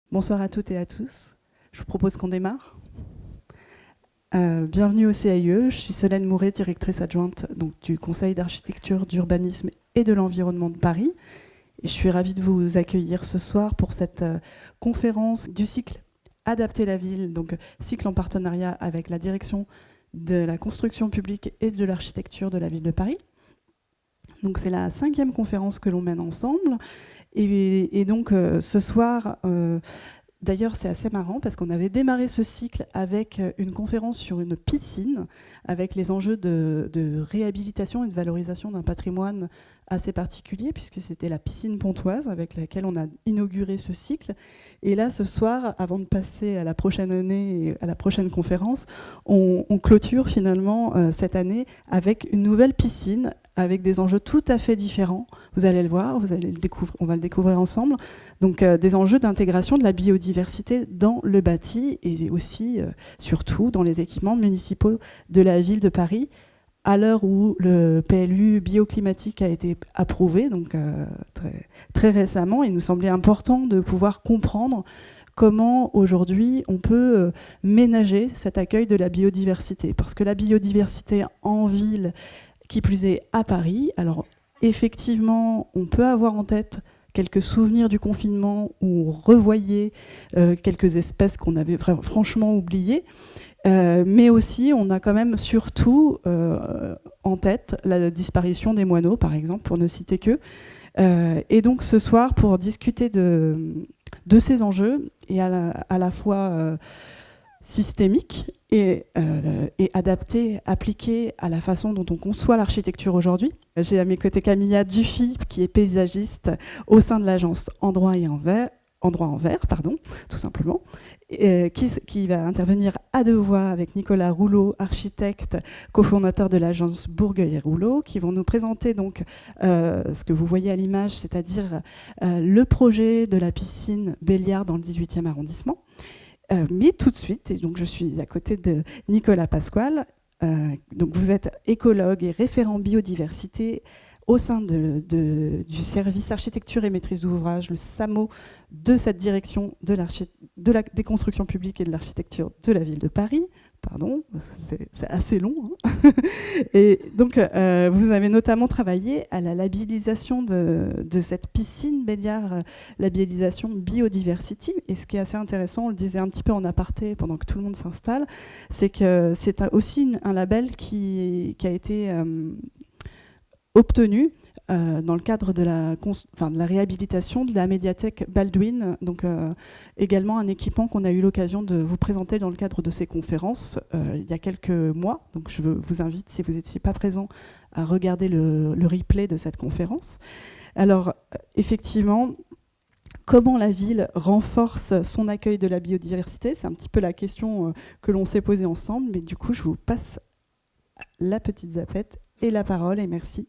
Bonsoir à toutes et à tous. Je vous propose qu'on démarre. Bienvenue au CIE. Je suis Solène Mouret, directrice adjointe donc, du Conseil d'architecture, d'urbanisme et de l'environnement de Paris. Et je suis ravie de vous accueillir ce soir pour cette conférence du cycle Adapter la ville, donc cycle en partenariat avec la direction de la construction publique et de l'architecture de la ville de Paris. Donc c'est la 5e conférence que l'on mène ensemble. Et donc ce soir... D'ailleurs, c'est assez marrant parce qu'on avait démarré ce cycle avec une conférence sur une piscine, avec les enjeux de réhabilitation et de valorisation d'un patrimoine assez particulier, puisque c'était la piscine pontoise avec laquelle on a inauguré ce cycle. Et là, ce soir, avant de passer à la prochaine année et à la prochaine conférence, on clôture finalement cette année avec une nouvelle piscine, avec des enjeux tout à fait différents. Vous allez le voir, on va le découvrir ensemble. Donc des enjeux d'intégration de la biodiversité dans le bâti et aussi, surtout, dans les équipements municipaux de la ville de Paris, à l'heure où le PLU bioclimatique a été approuvé, donc très récemment. Il nous semblait important de pouvoir comprendre comment aujourd'hui on peut ménager cet accueil de la biodiversité. Parce que la biodiversité en ville, qui plus est à Paris, alors effectivement, on peut avoir en tête quelques souvenirs du confinement où on revoyait quelques espèces qu'on avait franchement oubliées. Mais aussi, on a quand même surtout en tête la disparition des moineaux, par exemple, pour ne citer que. Et donc ce soir, pour discuter de ces enjeux, et à la fois systémiques et adaptés, appliqués à la façon dont on conçoit l'architecture aujourd'hui. J'ai à mes côtés Camilla Dufy, qui est paysagiste au sein de l'agence Endroit en Vert, tout simplement, qui va intervenir à deux voix avec Nicolas Rouleau, architecte, cofondateur de l'agence Bourgueil et Rouleau, qui vont nous présenter donc ce que vous voyez à l'image, c'est-à-dire le projet de la piscine Béliard dans le 18e arrondissement. Mais tout de suite, et donc je suis à côté de Nicolas Pasquale, donc vous êtes écologue et référent biodiversité au sein du service architecture et maîtrise d'ouvrage, le SAMO, de cette direction des constructions publiques et de l'architecture de la ville de Paris. Pardon, c'est assez long. Hein. Et donc, vous avez notamment travaillé à la labellisation de cette piscine Béliard, labellisation Biodiversity. Et ce qui est assez intéressant, on le disait un petit peu en aparté pendant que tout le monde s'installe, c'est que c'est aussi un label qui a été obtenu dans le cadre de la réhabilitation de la médiathèque Baldwin, donc également un équipement qu'on a eu l'occasion de vous présenter dans le cadre de ces conférences il y a quelques mois. Donc je vous invite, si vous n'étiez pas présent, à regarder le replay de cette conférence. Alors effectivement, comment la ville renforce son accueil de la biodiversité? C'est un petit peu la question que l'on s'est posée ensemble, mais du coup je vous passe la petite zapette et la parole, et merci